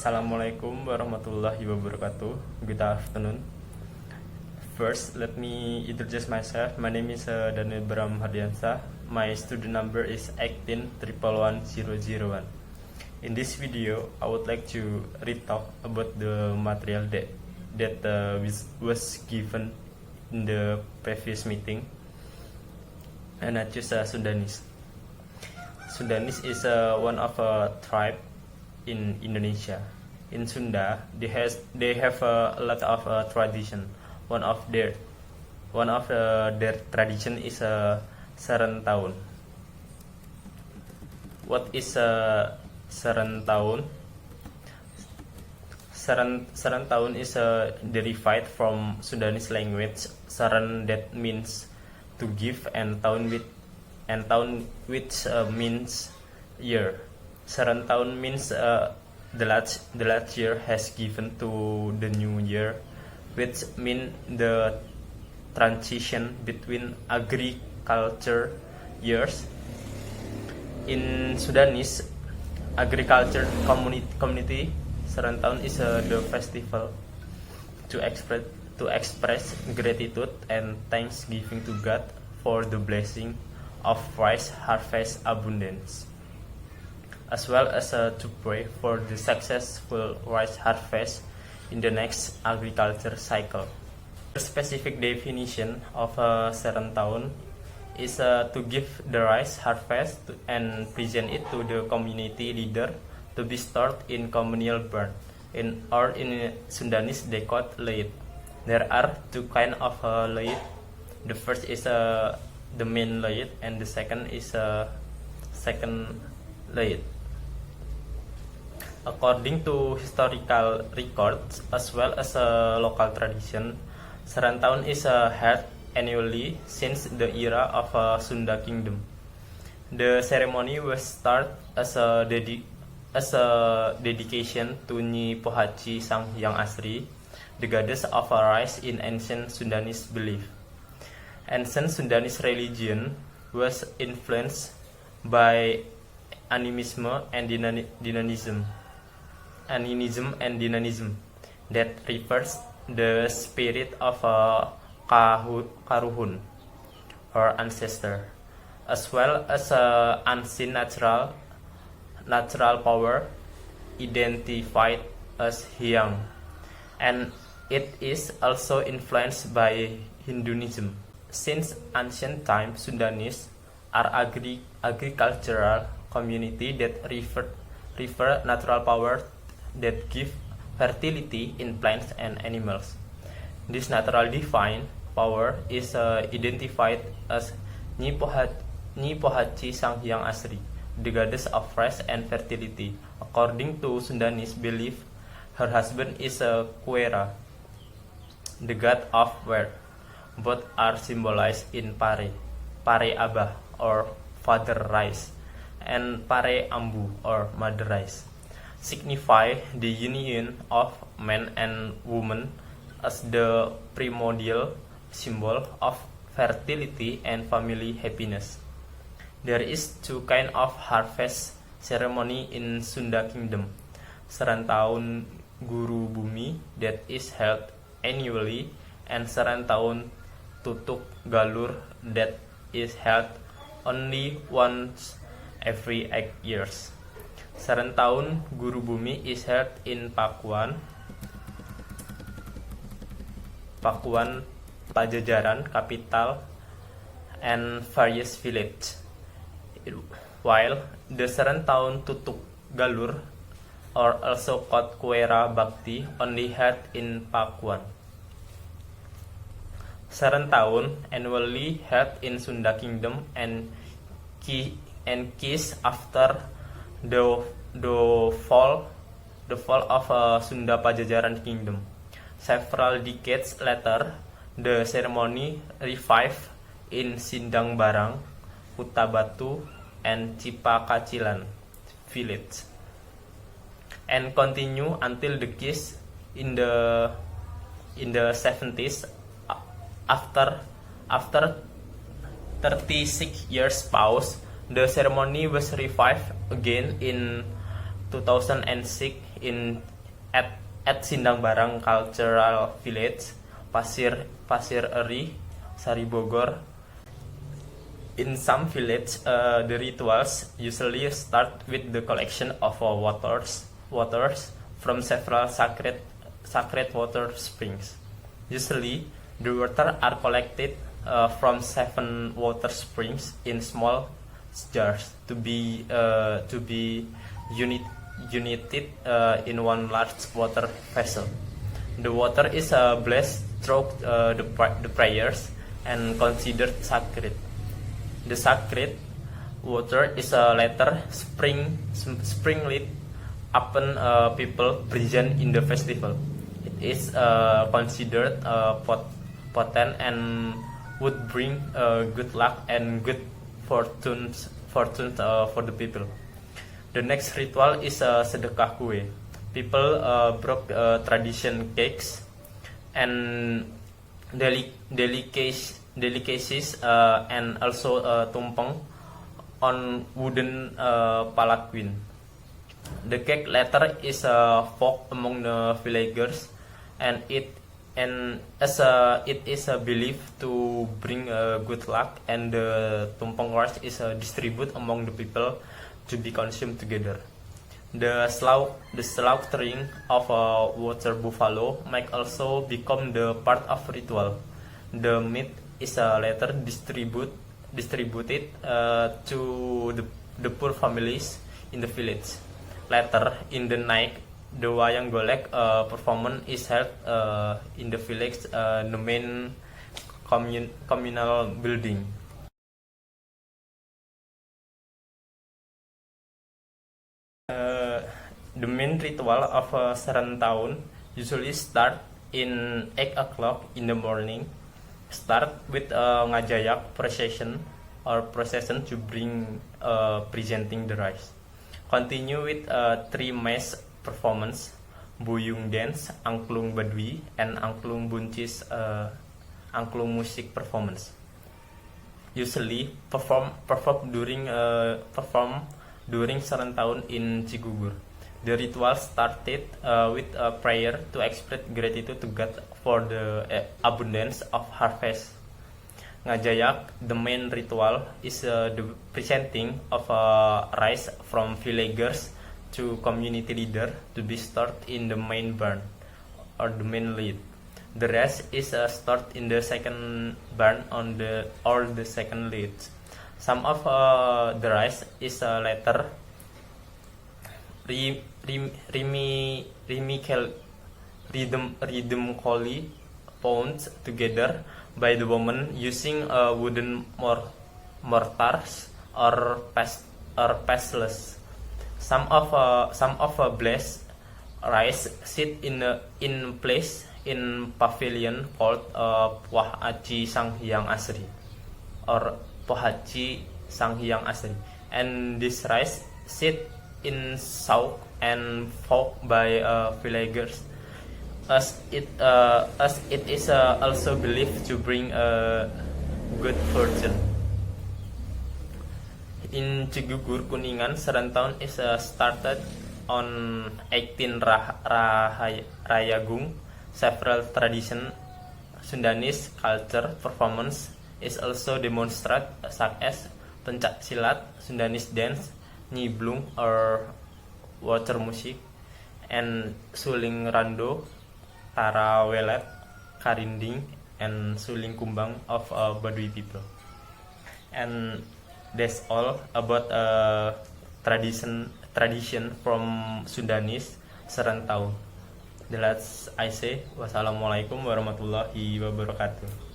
Assalamualaikum warahmatullahi wabarakatuh. Good afternoon. First, let me introduce myself. My name is Daniel Bram Hardiansa. My student number is 1811001. In this video, I would like to talk about the material that was given in the previous meeting, and I choose Sundanese. Sundanese is one of a tribe in Indonesia. In Sunda, they have a lot of tradition. One of their tradition is Serentahun. What is Serentahun? Serentahun is derived from Sundanese language. Seren, that means to give, and tahun which means year. Serentahun means the last year has given to the new year, which mean the transition between agriculture years. In Sudanese agriculture community, Serentahun is the festival to express gratitude and thanksgiving to God for the blessing of rice harvest abundance, as well as to pray for the successful rice harvest in the next agriculture cycle. The specific definition of Serentahun is to give the rice harvest and present it to the community leader to be stored in communal barn, in Sundanese they call leit. There are two kinds of leit. The first is the main leit, and the second is second leit. According to historical records as well as a local tradition, Serentahun is held annually since the era of Sunda Kingdom. The ceremony was started as a dedication to Nyi Pohaci Sang Hyang Asri, the goddess of rice in ancient Sundanese belief. Ancient Sundanese religion was influenced by animism and Dinanism that refers the spirit of Karuhun or ancestor, as well as unseen natural power identified as Hyang, and it is also influenced by Hinduism. Since ancient times, Sundanese are agricultural community that refer natural power that give fertility in plants and animals. This natural divine power is identified as Nyi Pohaci Sang Hyang Asri, the goddess of rice and fertility. According to Sundanese belief, her husband is Kuera, the god of wealth. Both are symbolized in Pare Abah or father rice, and Pare Ambu or mother rice, signify the union of man and woman as the primordial symbol of fertility and family happiness. There is two kinds of harvest ceremony in Sunda Kingdom. Serentahun Guru Bumi that is held annually, and Serentahun Tutuk Galur that is held only once every 8 years. Serentahun Guru Bumi is held in Pakuan, Pajajaran capital, and various villages, while the Serentahun Tutuk Galur, or also called Kuera Bakti, only held in Pakuan. Serentahun annually held in Sunda Kingdom and Kis after the fall of Sunda Pajajaran Kingdom. Several decades later, the ceremony revived in Sindang Barang, Hutabatu, and Cipakacilan village, and continue until the Kis in the 70s. After 36 years pause, the ceremony was revived again in 2006 at Sindang Barang Cultural Village, Pasir Eri, Sari Bogor. In some villages, the rituals usually start with the collection of waters from several sacred water springs. Usually, the water are collected from 7 water springs in small jars to be united in one large water vessel. The water is blessed through the prayers and considered sacred. The sacred water is later sprinkled upon people present in the festival. It is considered potent and would bring good luck and good fortune for the people. The next ritual is sedekah kue. People broke tradition cakes and delicacies and also tumpeng on wooden palanquin. The cake later is forked among the villagers, and it is believed to bring good luck, and the tumpeng rice is distributed among the people to be consumed together. The slaughtering of a water buffalo might also become the part of ritual. The meat is later distributed to the poor families in the village. Later in the night, the wayang golek performance is held in the village, the main communal building. The main ritual of Serentahun usually start in 8 o'clock in the morning. Start with ngajayak procession to bring presenting the rice. Continue with 3 mass performance: Buyung dance, Angklung Badui, and Angklung Buncis angklung music performance. Usually perform during Serentahun in Cigugur. The ritual started with a prayer to express gratitude to God for the abundance of harvest. Ngajayak, the main ritual, is the presenting of rice from villagers to community leader to be stored in the main barn or the main lead. The rest is stored in the second barn or the second lead. Some of the rice is later rhythmically pounded together by the woman using wooden mortars or pestles. Some of blessed rice sit in place in pavilion called Puah Aci Sang Hyang Asri or Pohaci Sang Hyang Asri, and this rice sit in soak and forked by villagers, as it is also believed to bring good fortune. In Cigugur, Kuningan, Serentahun is started on 18 Rayagung. Several tradition Sundanese culture performance is also demonstrated, such as pencak silat, Sundanese dance, nyiblung or water music, and suling rando, tara welet, karinding, and suling kumbang of Baduy people. And that's all about tradition from Sundanese Serentahun. The last I say, wassalamualaikum warahmatullahi wabarakatuh.